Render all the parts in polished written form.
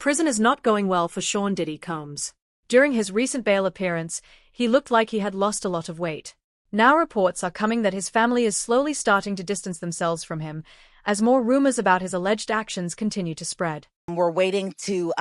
Prison is not going well for Sean Diddy Combs. During his recent bail appearance, he looked like he had lost a lot of weight. Now reports are coming that his family is slowly starting to distance themselves from him, as more rumors about his alleged actions continue to spread. We're waiting to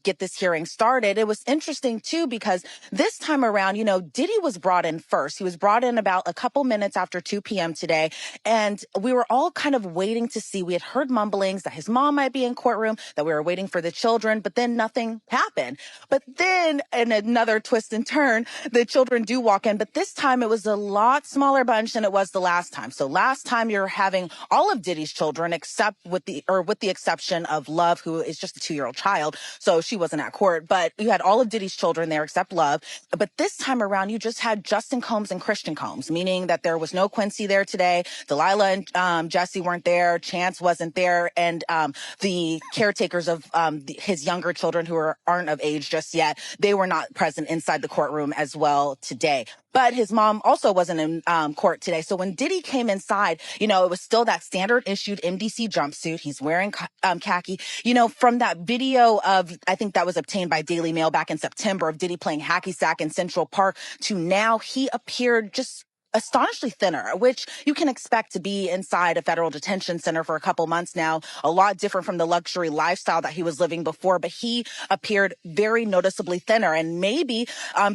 get this hearing started. It was interesting, too, because this time around, Diddy was brought in first. He was brought in about a couple minutes after 2 p.m. today. And we were all kind of waiting to see. We had heard mumblings that his mom might be in courtroom, that we were waiting for the children, but then nothing happened. But then, in another twist and turn, the children do walk in. But this time it was a lot smaller bunch than it was the last time. So last time you're having all of Diddy's children, except with the exception of Love, who is just a 2-year-old child, so she wasn't at court. But you had all of Diddy's children there except Love. But this time around, you just had Justin Combs and Christian Combs, meaning that there was no Quincy there today. Delilah and Jesse weren't there. Chance wasn't there. And the caretakers of his younger children who aren't of age just yet, they were not present inside the courtroom as well today. But his mom also wasn't in court today. So when Diddy came inside, it was still that standard issued MDC jumpsuit. He's wearing khaki. From that video of, I think that was obtained by Daily Mail back in September, of Diddy playing hacky sack in Central Park, to now, he appeared just astonishingly thinner, which you can expect to be inside a federal detention center for a couple months now. A lot different from the luxury lifestyle that he was living before, but he appeared very noticeably thinner. And maybe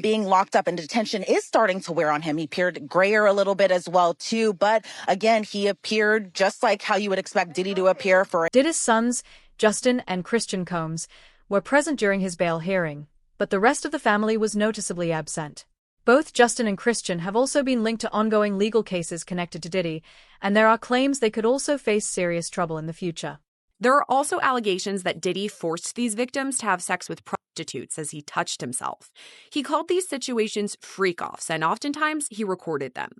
being locked up in detention is starting to wear on him. He appeared grayer a little bit as well, too. But again, he appeared just like how you would expect Diddy to appear for. Diddy's sons, Justin and Christian Combs, were present during his bail hearing, but the rest of the family was noticeably absent. Both Justin and Christian have also been linked to ongoing legal cases connected to Diddy, and there are claims they could also face serious trouble in the future. There are also allegations that Diddy forced these victims to have sex with prostitutes as he touched himself. He called these situations freak-offs, and oftentimes he recorded them.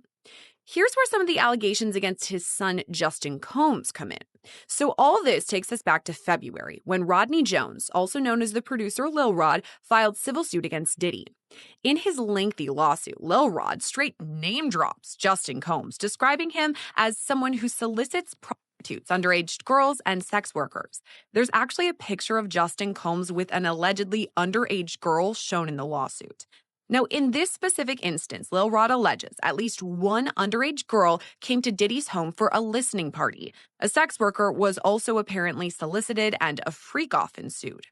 Here's where some of the allegations against his son Justin Combs come in. So all this takes us back to February, when Rodney Jones, also known as the producer Lil Rod, filed civil suit against Diddy. In his lengthy lawsuit, Lil Rod straight name drops Justin Combs, describing him as someone who solicits prostitutes, underage girls, and sex workers. There's actually a picture of Justin Combs with an allegedly underage girl shown in the lawsuit. Now, in this specific instance, Lil Rod alleges at least one underage girl came to Diddy's home for a listening party. A sex worker was also apparently solicited, and a freak-off ensued.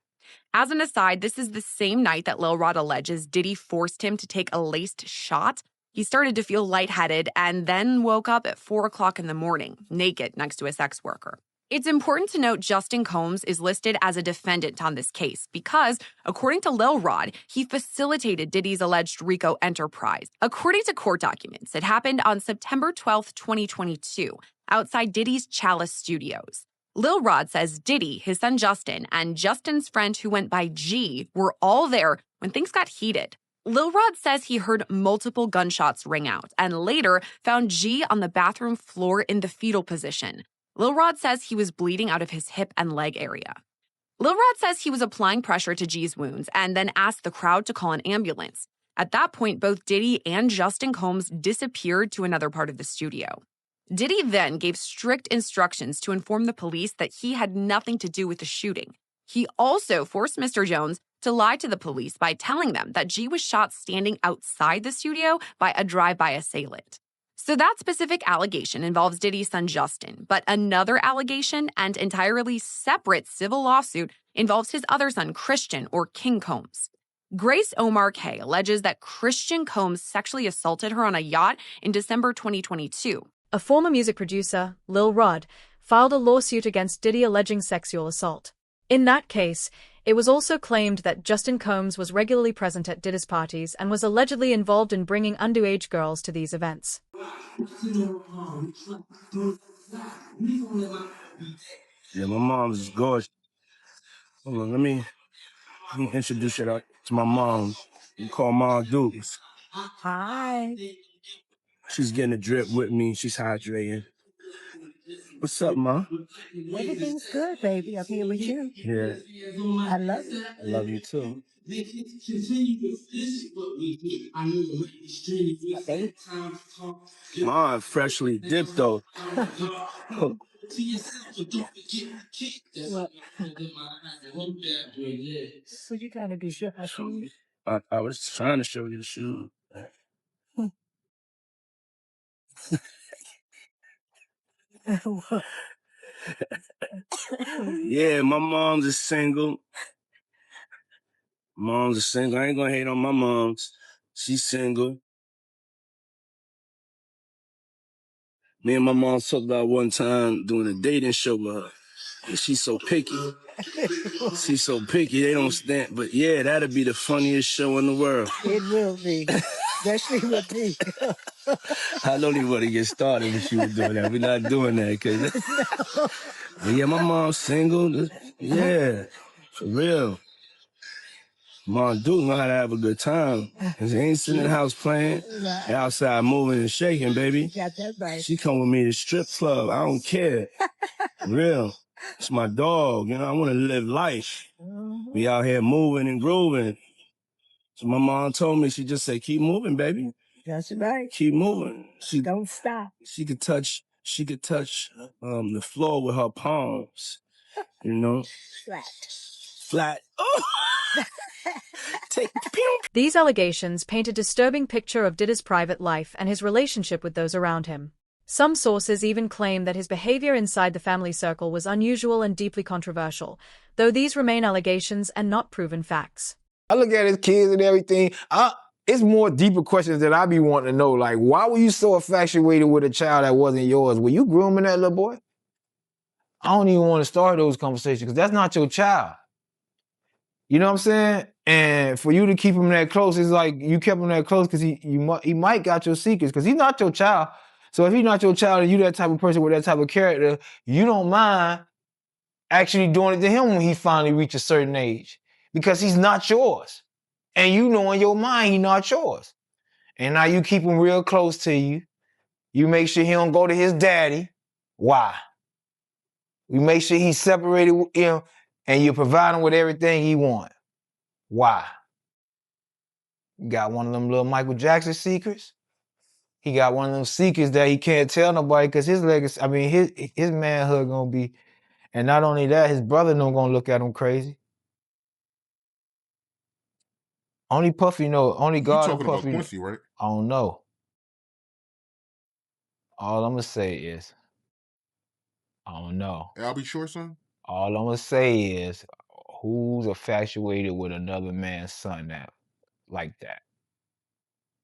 As an aside, this is the same night that Lil Rod alleges Diddy forced him to take a laced shot. He started to feel lightheaded and then woke up at 4 o'clock in the morning, naked next to a sex worker. It's important to note Justin Combs is listed as a defendant on this case because, according to Lil Rod, he facilitated Diddy's alleged RICO enterprise. According to court documents, it happened on September 12, 2022, outside Diddy's Chalice Studios. Lil Rod says Diddy, his son Justin, and Justin's friend who went by G were all there when things got heated. Lil Rod says he heard multiple gunshots ring out and later found G on the bathroom floor in the fetal position. Lil Rod says he was bleeding out of his hip and leg area. Lil Rod says he was applying pressure to G's wounds and then asked the crowd to call an ambulance. At that point, both Diddy and Justin Combs disappeared to another part of the studio. Diddy then gave strict instructions to inform the police that he had nothing to do with the shooting. He also forced Mr. Jones to lie to the police by telling them that G was shot standing outside the studio by a drive-by assailant. So that specific allegation involves Diddy's son Justin, but another allegation and entirely separate civil lawsuit involves his other son, Christian, or King Combs. Grace Omar K. alleges that Christian Combs sexually assaulted her on a yacht in December 2022. A former music producer, Lil Rod, filed a lawsuit against Diddy alleging sexual assault. In that case, it was also claimed that Justin Combs was regularly present at Diddy's parties and was allegedly involved in bringing underage girls to these events. Yeah, my mom's is gorgeous. Hold on, let me introduce you to my mom. You call Mom Dukes. Hi. She's getting a drip with me. She's hydrating. What's up, Ma? Everything's good, baby. I'm here with you. Yeah. I love you. I love you too. Ma, freshly dipped though. What? What you trying to do? Show my shoes? I was trying to show you the shoes. What? Yeah, my mom's is single. Mom's is single. I ain't gonna hate on my mom's. She's single. Me and my mom talked about one time doing a dating show with her. And she's so picky. She's so picky, they don't stand. But yeah, that'd be the funniest show in the world. It will be. Especially with me. I don't even want to get started if she was doing that. We're not doing that. But yeah, my mom's single. Yeah, for real. Mom do know how to have a good time. Cause she ain't sitting in the house playing. Right. Outside moving and shaking, baby. Got that right. She come with me to strip club. I don't care. For real. It's my dog. You know, I want to live life. Be out here moving and grooving. So my mom told me, she just said, keep moving, baby. That's right. Keep moving. Don't stop. She could touch the floor with her palms. You know? Flat. Oh! These allegations paint a disturbing picture of Diddy's private life and his relationship with those around him. Some sources even claim that his behavior inside the family circle was unusual and deeply controversial, though these remain allegations and not proven facts. I look at his kids and everything. It's more deeper questions that I be wanting to know. Like, why were you so infatuated with a child that wasn't yours? Were you grooming that little boy? I don't even want to start those conversations because that's not your child. You know what I'm saying? And for you to keep him that close, it's like you kept him that close because he might got your secrets because he's not your child. So if he's not your child and you that type of person with that type of character, you don't mind actually doing it to him when he finally reaches a certain age because he's not yours. And you know in your mind he's not yours. And now you keep him real close to you. You make sure he don't go to his daddy. Why? You make sure he's separated with him and you provide him with everything he wants. Why? You got one of them little Michael Jackson secrets. He got one of them secrets that he can't tell nobody because his legacy, his manhood gonna be, and not only that, his brother no gonna look at him crazy. Only Puffy know, only God and Puffy. You talking about Quincy, right? I don't know. All I'm gonna say is, I don't know. Albie Short son? All I'm gonna say is, who's infatuated with another man's son like that?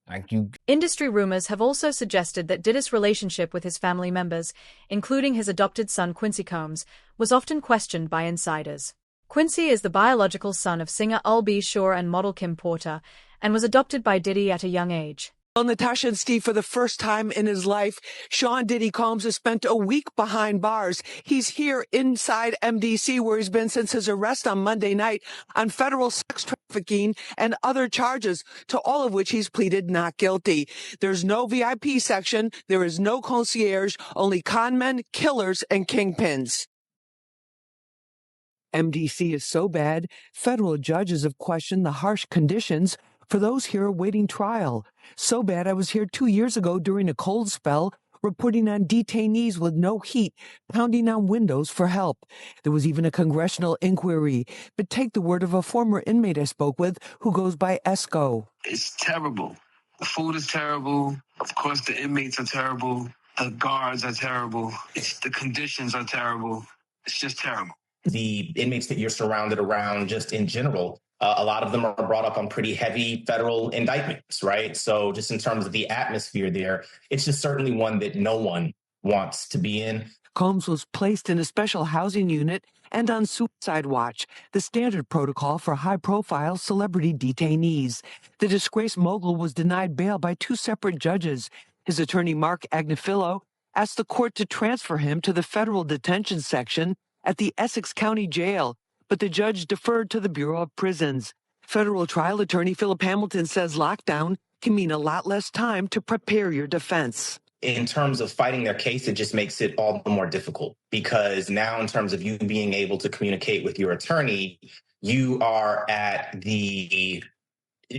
Like you. Industry rumors have also suggested that Diddy's relationship with his family members, including his adopted son Quincy Combs, was often questioned by insiders. Quincy is the biological son of singer Al-B Shaw and model Kim Porter, and was adopted by Diddy at a young age. Well, Natasha and Steve, for the first time in his life, Sean Diddy Combs has spent a week behind bars. He's here inside MDC, where he's been since his arrest on Monday night on federal sex trafficking and other charges, to all of which he's pleaded not guilty. There's no VIP section. There is no concierge, only conmen, killers, and kingpins. MDC is so bad, federal judges have questioned the harsh conditions for those here awaiting trial. So bad I was here 2 years ago during a cold spell, reporting on detainees with no heat, pounding on windows for help. There was even a congressional inquiry. But take the word of a former inmate I spoke with who goes by Esco. It's terrible. The food is terrible. Of course, the inmates are terrible. The guards are terrible. The conditions are terrible. It's just terrible. The inmates that you're surrounded around, just in general, a lot of them are brought up on pretty heavy federal indictments, right? So just in terms of the atmosphere there, it's just certainly one that no one wants to be in. Combs was placed in a special housing unit and on suicide watch, the standard protocol for high-profile celebrity detainees. The disgraced mogul was denied bail by 2 separate judges. His attorney, Mark Agnifilo, asked the court to transfer him to the federal detention section at the Essex County Jail, but the judge deferred to the Bureau of Prisons. Federal trial attorney Philip Hamilton says lockdown can mean a lot less time to prepare your defense. In terms of fighting their case, it just makes it all the more difficult because now in terms of you being able to communicate with your attorney, you are at the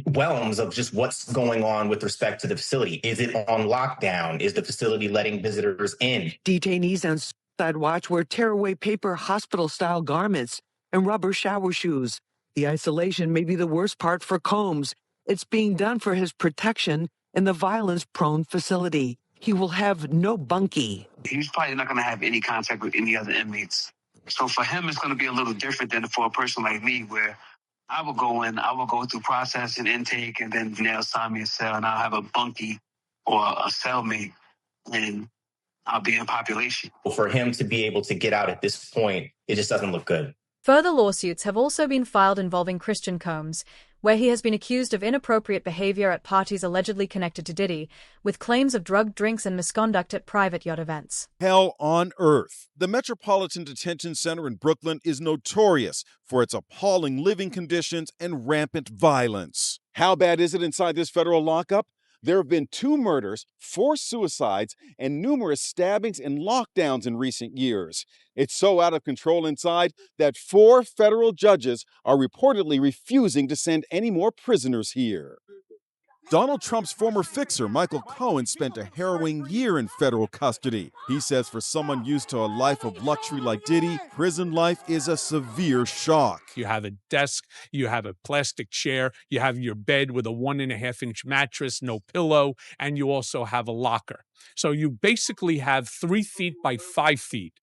realms of just what's going on with respect to the facility. Is it on lockdown? Is the facility letting visitors in? Detainees on Suicide Watch wear tearaway paper hospital-style garments and rubber shower shoes. The isolation may be the worst part for Combs. It's being done for his protection in the violence-prone facility. He will have no bunkie. He's probably not going to have any contact with any other inmates. So for him, it's going to be a little different than for a person like me, where I will go in, I will go through process and intake, and then they'll assign me a cell, and I'll have a bunkie or a cellmate, and I'll be in population. For him to be able to get out at this point, it just doesn't look good. Further lawsuits have also been filed involving Christian Combs, where he has been accused of inappropriate behavior at parties allegedly connected to Diddy, with claims of drugged drinks and misconduct at private yacht events. Hell on earth. The Metropolitan Detention Center in Brooklyn is notorious for its appalling living conditions and rampant violence. How bad is it inside this federal lockup? There have been 2 murders, 4 suicides, and numerous stabbings and lockdowns in recent years. It's so out of control inside that 4 federal judges are reportedly refusing to send any more prisoners here. Donald Trump's former fixer, Michael Cohen, spent a harrowing year in federal custody. He says for someone used to a life of luxury like Diddy, prison life is a severe shock. You have a desk, you have a plastic chair, you have your bed with a 1.5-inch mattress, no pillow, and you also have a locker. So you basically have 3 feet by 5 feet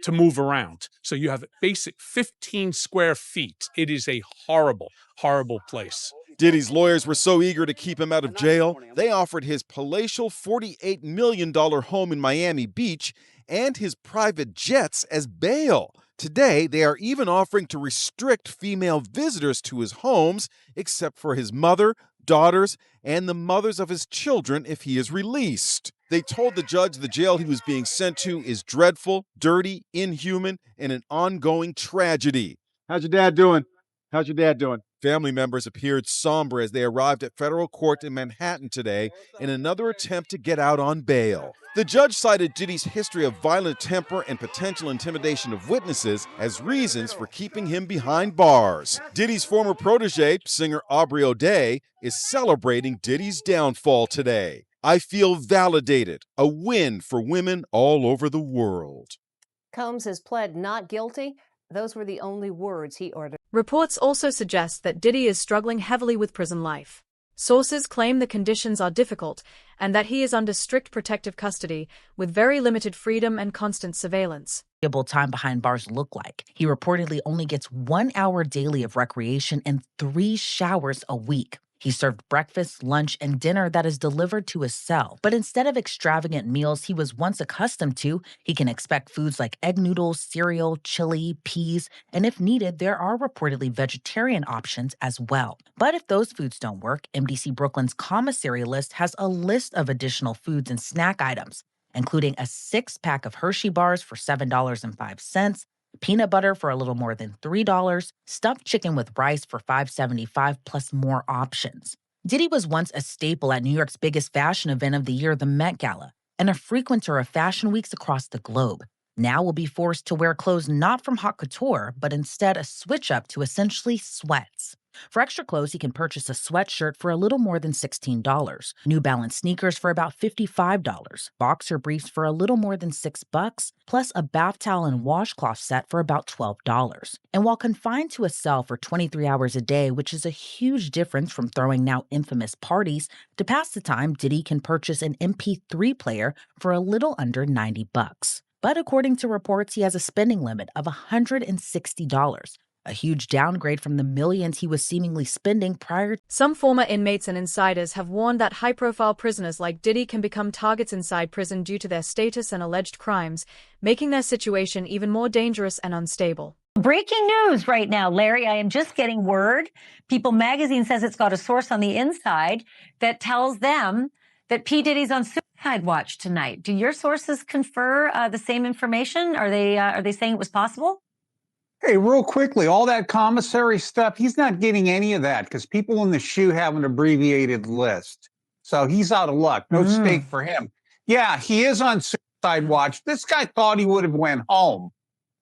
to move around. So you have basic 15 square feet. It is a horrible, horrible place. Diddy's lawyers were so eager to keep him out of jail, they offered his palatial $48 million home in Miami Beach and his private jets as bail. Today, they are even offering to restrict female visitors to his homes, except for his mother, daughters, and the mothers of his children if he is released. They told the judge the jail he was being sent to is dreadful, dirty, inhuman, and an ongoing tragedy. How's your dad doing? How's your dad doing? Family members appeared somber as they arrived at federal court in Manhattan today in another attempt to get out on bail. The judge cited Diddy's history of violent temper and potential intimidation of witnesses as reasons for keeping him behind bars. Diddy's former protege, singer Aubrey O'Day, is celebrating Diddy's downfall today. I feel validated, a win for women all over the world. Combs has pled not guilty. Those were the only words he uttered. Reports also suggest that Diddy is struggling heavily with prison life. Sources claim the conditions are difficult and that he is under strict protective custody with very limited freedom and constant surveillance. Time behind bars look like. He reportedly only gets 1 hour daily of recreation and 3 showers a week. He's served breakfast, lunch, and dinner that is delivered to his cell. But instead of extravagant meals he was once accustomed to, he can expect foods like egg noodles, cereal, chili, peas, and if needed, there are reportedly vegetarian options as well. But if those foods don't work, MDC Brooklyn's commissary list has a list of additional foods and snack items, including a 6-pack of Hershey bars for $7.05, peanut butter for a little more than $3, stuffed chicken with rice for $5.75, plus more options. Diddy was once a staple at New York's biggest fashion event of the year, the Met Gala, and a frequenter of fashion weeks across the globe. Now will be forced to wear clothes not from haute couture, but instead a switch-up to essentially sweats. For extra clothes, he can purchase a sweatshirt for a little more than $16, New Balance sneakers for about $55, boxer briefs for a little more than $6, plus a bath towel and washcloth set for about $12. And while confined to a cell for 23 hours a day, which is a huge difference from throwing now infamous parties, to pass the time, Diddy can purchase an MP3 player for a little under $90. But according to reports, he has a spending limit of $160. A huge downgrade from the millions he was seemingly spending prior. Some former inmates and insiders have warned that high-profile prisoners like Diddy can become targets inside prison due to their status and alleged crimes, making their situation even more dangerous and unstable. Breaking news right now, Larry. I am just getting word. People magazine says it's got a source on the inside that tells them that P. Diddy's on suicide watch tonight. Do your sources confer the same information? Are they saying it was possible? Hey, real quickly, all that commissary stuff, he's not getting any of that because people in the SHU have an abbreviated list. So he's out of luck. No stake for him. Yeah, he is on suicide watch. This guy thought he would have went home.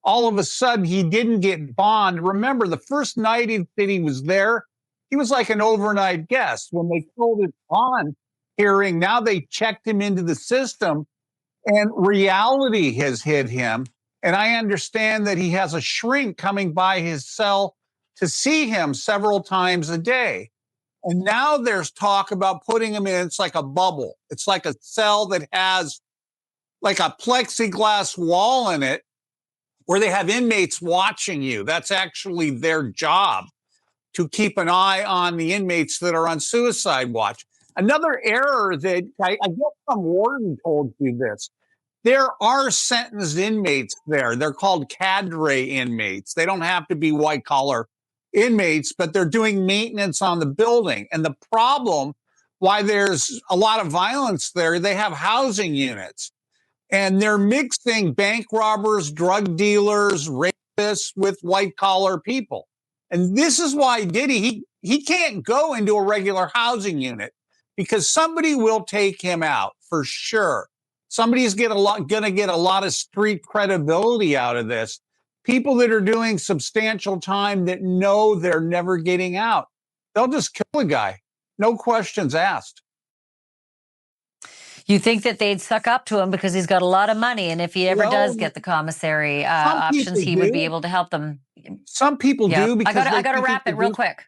All of a sudden, he didn't get bond. Remember, the first night that he was there, he was like an overnight guest. When they told his bond hearing, now they checked him into the system. And reality has hit him. And I understand that he has a shrink coming by his cell to see him several times a day. And now there's talk about putting him in, it's like a bubble. It's like a cell that has like a plexiglass wall in it where they have inmates watching you. That's actually their job, to keep an eye on the inmates that are on suicide watch. Another error that I guess some warden told you this. There are sentenced inmates there. They're called cadre inmates. They don't have to be white collar inmates, but they're doing maintenance on the building. And the problem why there's a lot of violence there, they have housing units and they're mixing bank robbers, drug dealers, rapists with white collar people. And this is why Diddy, he can't go into a regular housing unit because somebody will take him out for sure. Somebody's going to get a lot of street credibility out of this. People that are doing substantial time that know they're never getting out, they'll just kill a guy. No questions asked. You think that they'd suck up to him because he's got a lot of money, and if he ever does get the commissary options, he would be able to help them. Some people do because I got to wrap it real quick.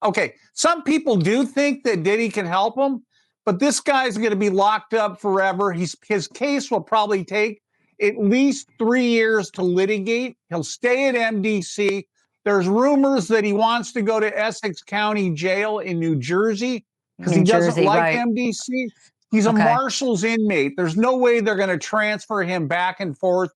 Okay, some people do think that Diddy can help him, but this guy's going to be locked up forever. His case will probably take at least 3 years to litigate. He'll stay at MDC. There's rumors that he wants to go to Essex County Jail in New Jersey because he doesn't like MDC. He's a Marshals inmate. There's no way they're going to transfer him back and forth,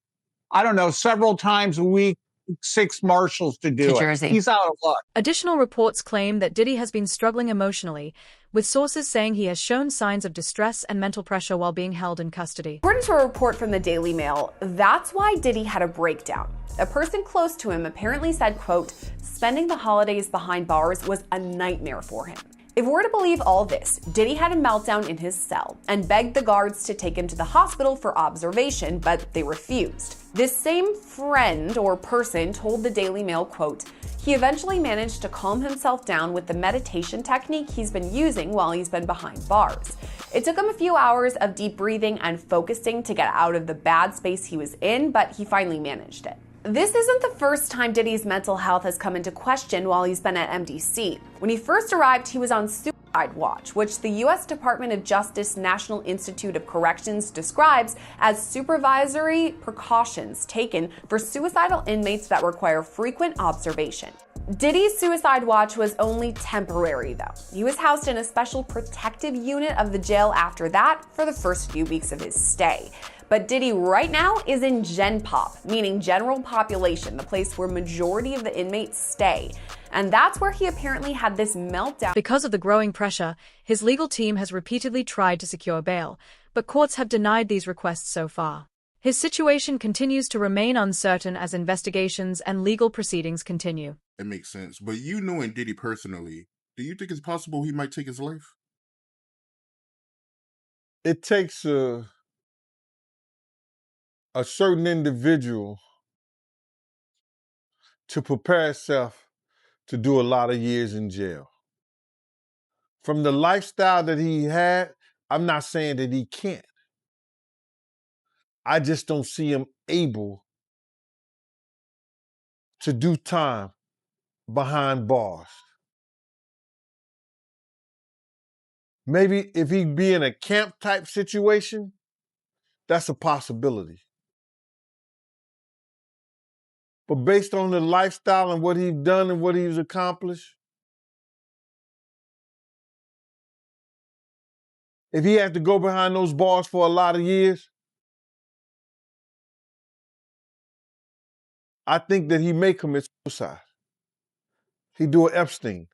I don't know, several times a week, 6 Marshals to do it. Jersey. He's out of luck. Additional reports claim that Diddy has been struggling emotionally, with sources saying he has shown signs of distress and mental pressure while being held in custody. According to a report from the Daily Mail, that's why Diddy had a breakdown. A person close to him apparently said, quote, spending the holidays behind bars was a nightmare for him. If we're to believe all this, Diddy had a meltdown in his cell and begged the guards to take him to the hospital for observation, but they refused. This same friend or person told the Daily Mail, quote, he eventually managed to calm himself down with the meditation technique he's been using while he's been behind bars. It took him a few hours of deep breathing and focusing to get out of the bad space he was in, but he finally managed it. This isn't the first time Diddy's mental health has come into question while he's been at MDC. When he first arrived, he was on suicide watch, which the U.S. Department of Justice National Institute of Corrections describes as supervisory precautions taken for suicidal inmates that require frequent observation. Diddy's suicide watch was only temporary, though. He was housed in a special protective unit of the jail after that for the first few weeks of his stay. But Diddy right now is in Gen Pop, meaning general population, the place where majority of the inmates stay. And that's where he apparently had this meltdown. Because of the growing pressure, his legal team has repeatedly tried to secure bail, but courts have denied these requests so far. His situation continues to remain uncertain as investigations and legal proceedings continue. It makes sense. But you knowing Diddy personally, do you think it's possible he might take his life? It takes a certain individual to prepare himself to do a lot of years in jail. From the lifestyle that he had, I'm not saying that he can't. I just don't see him able to do time behind bars. Maybe if he be in a camp type situation, that's a possibility. But based on the lifestyle and what he's done and what he's accomplished, if he had to go behind those bars for a lot of years, I think that he may commit suicide. He do an Epstein.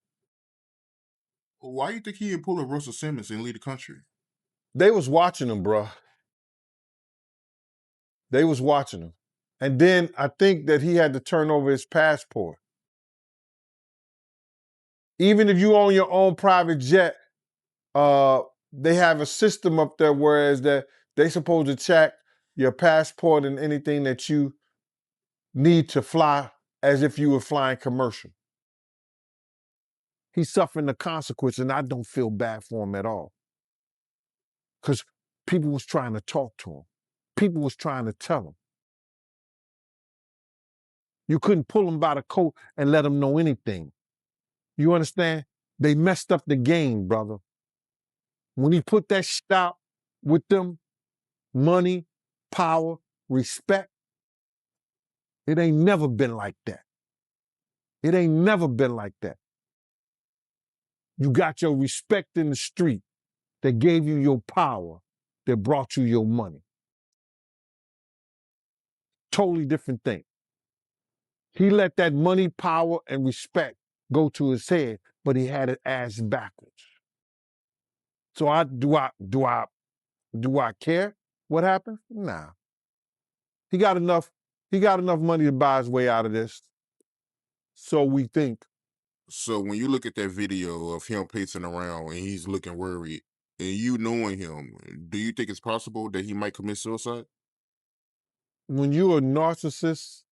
Why do you think he didn't pull a Russell Simmons and leave the country? They was watching him, bro. They was watching him. And then I think that he had to turn over his passport. Even if you own your own private jet, they have a system up there whereas that they supposed to check your passport and anything that you need to fly as if you were flying commercial. He's suffering the consequence, and I don't feel bad for him at all. Because People was trying to talk to him. People was trying to tell him. You couldn't pull him by the coat and let him know anything. You understand? They messed up the game, brother. When he put that shit out with them, money, power, respect, it ain't never been like that. It ain't never been like that. You got your respect in the street that gave you your power, that brought you your money. Totally different thing. He let that money, power, and respect go to his head, but he had it ass backwards. So do I care what happened? Nah. He got enough money to buy his way out of this. So we think. So when you look at that video of him pacing around and he's looking worried, and you knowing him, do you think it's possible that he might commit suicide? When you're a narcissist,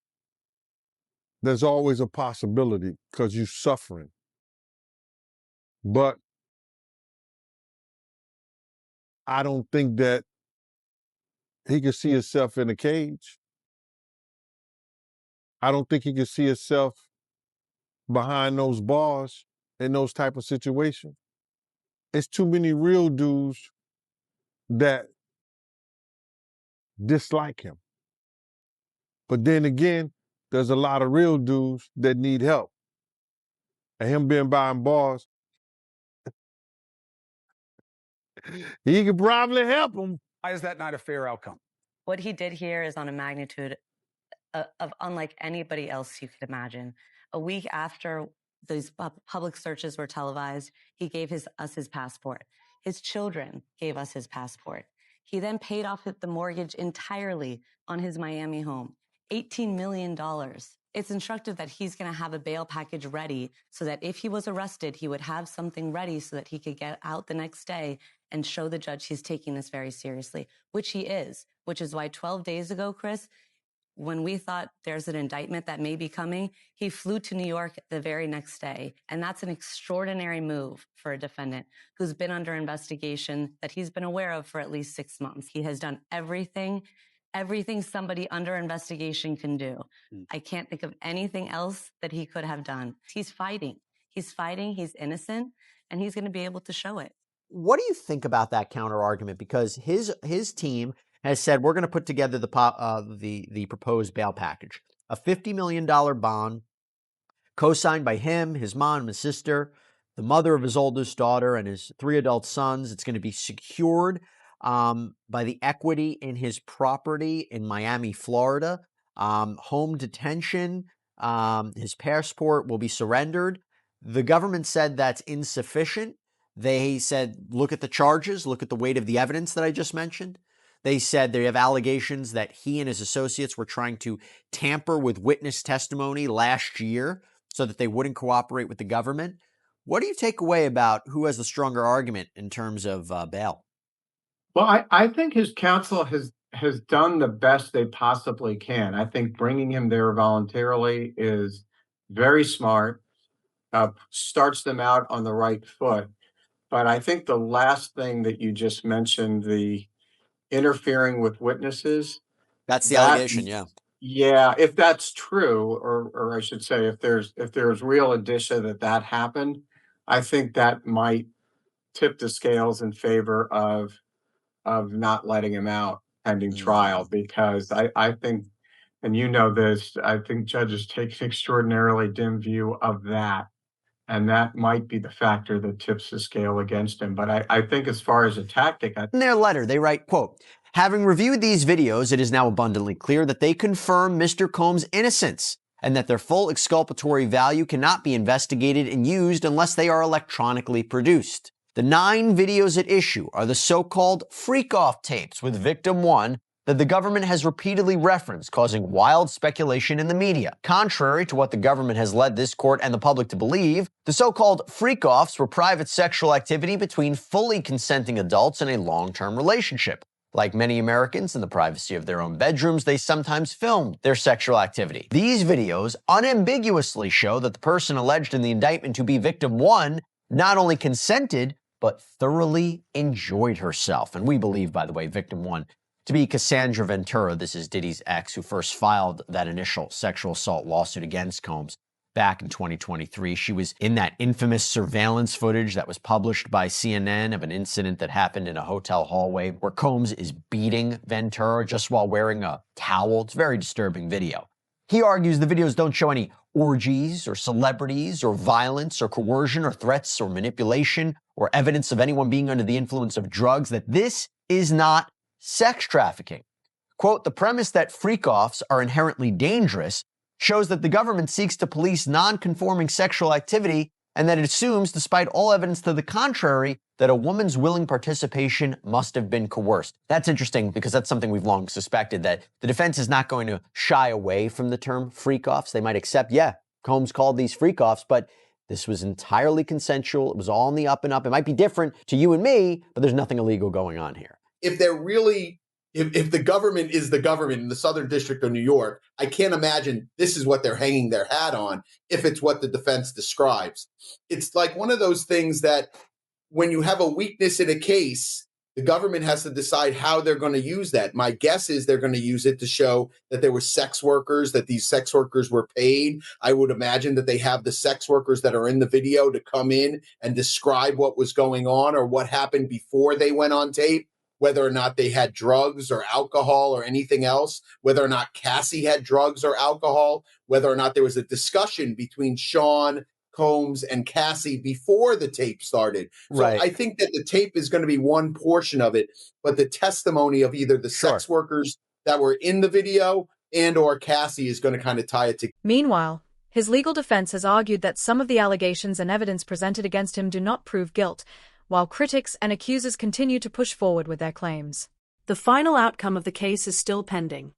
there's always a possibility because you're suffering. But I don't think that he could see himself in a cage. I don't think he could see himself behind those bars in those type of situations. It's too many real dudes that dislike him. But then again, there's a lot of real dudes that need help. And him being behind bars, he could probably help them. Why is that not a fair outcome? What he did here is on a magnitude of unlike anybody else you could imagine. A week after these public searches were televised, he gave us his passport. His children gave us his passport. He then paid off the mortgage entirely on his Miami home, $18 million. It's instructive that he's going to have a bail package ready so that if he was arrested, he would have something ready so that he could get out the next day and show the judge he's taking this very seriously, which he is, which is why 12 days ago, Chris, when we thought there's an indictment that may be coming, he flew to New York the very next day. And that's an extraordinary move for a defendant who's been under investigation that he's been aware of for at least 6 months. He has done everything somebody under investigation can do. I can't think of anything else that he could have done. He's fighting, he's innocent, and he's going to be able to show it. What do you think about that counter argument? Because his team has said we're going to put together the proposed bail package, a $50 million bond, co-signed by him, his mom, his sister, the mother of his oldest daughter, and his 3 adult sons. It's going to be secured by the equity in his property in Miami, Florida. Home detention, his passport will be surrendered. The government said that's insufficient. They said, look at the charges, look at the weight of the evidence that I just mentioned. They said they have allegations that he and his associates were trying to tamper with witness testimony last year so that they wouldn't cooperate with the government. What do you take away about who has the stronger argument in terms of bail? Well, I think his counsel has done the best they possibly can. I think bringing him there voluntarily is very smart, starts them out on the right foot. But I think the last thing that you just mentioned, the interfering with witnesses. That's the allegation, yeah. Yeah, if that's true, or I should say, if there's real indicia that happened, I think that might tip the scales in favor of not letting him out pending trial, because I think, and you know this, I think judges take an extraordinarily dim view of that. And that might be the factor that tips the scale against him. But I think as far as a tactic... In their letter, they write, quote, having reviewed these videos, it is now abundantly clear that they confirm Mr. Combs' innocence and that their full exculpatory value cannot be investigated and used unless they are electronically produced. The 9 videos at issue are the so-called freak-off tapes with victim 1 that the government has repeatedly referenced, causing wild speculation in the media. Contrary to what the government has led this court and the public to believe, the so-called freak-offs were private sexual activity between fully consenting adults in a long-term relationship. Like many Americans in the privacy of their own bedrooms, they sometimes filmed their sexual activity. These videos unambiguously show that the person alleged in the indictment to be victim 1 not only consented, but thoroughly enjoyed herself. And we believe, by the way, victim one to be Cassandra Ventura. This is Diddy's ex, who first filed that initial sexual assault lawsuit against Combs back in 2023. She was in that infamous surveillance footage that was published by CNN of an incident that happened in a hotel hallway where Combs is beating Ventura just while wearing a towel. It's a very disturbing video. He argues the videos don't show any orgies or celebrities or violence or coercion or threats or manipulation or evidence of anyone being under the influence of drugs, that this is not sex trafficking. Quote, the premise that freak-offs are inherently dangerous shows that the government seeks to police non-conforming sexual activity and that it assumes, despite all evidence to the contrary, that a woman's willing participation must have been coerced. That's interesting because that's something we've long suspected, that the defense is not going to shy away from the term freak-offs. They might accept, yeah, Combs called these freak-offs, but this was entirely consensual. It was all in the up and up. It might be different to you and me, but there's nothing illegal going on here. If they're really, if the government is the government in the Southern District of New York, I can't imagine this is what they're hanging their hat on if it's what the defense describes. It's like one of those things that when you have a weakness in a case, the government has to decide how they're going to use that. My guess is they're going to use it to show that there were sex workers, that these sex workers were paid. I would imagine that they have the sex workers that are in the video to come in and describe what was going on or what happened before they went on tape, whether or not they had drugs or alcohol or anything else, whether or not Cassie had drugs or alcohol, whether or not there was a discussion between Sean, Combs, and Cassie before the tape started. So Right. I think that the tape is going to be one portion of it, but the testimony of either the sex workers that were in the video and or Cassie is going to kind of tie it together. Meanwhile, his legal defense has argued that some of the allegations and evidence presented against him do not prove guilt, while critics and accusers continue to push forward with their claims. The final outcome of the case is still pending.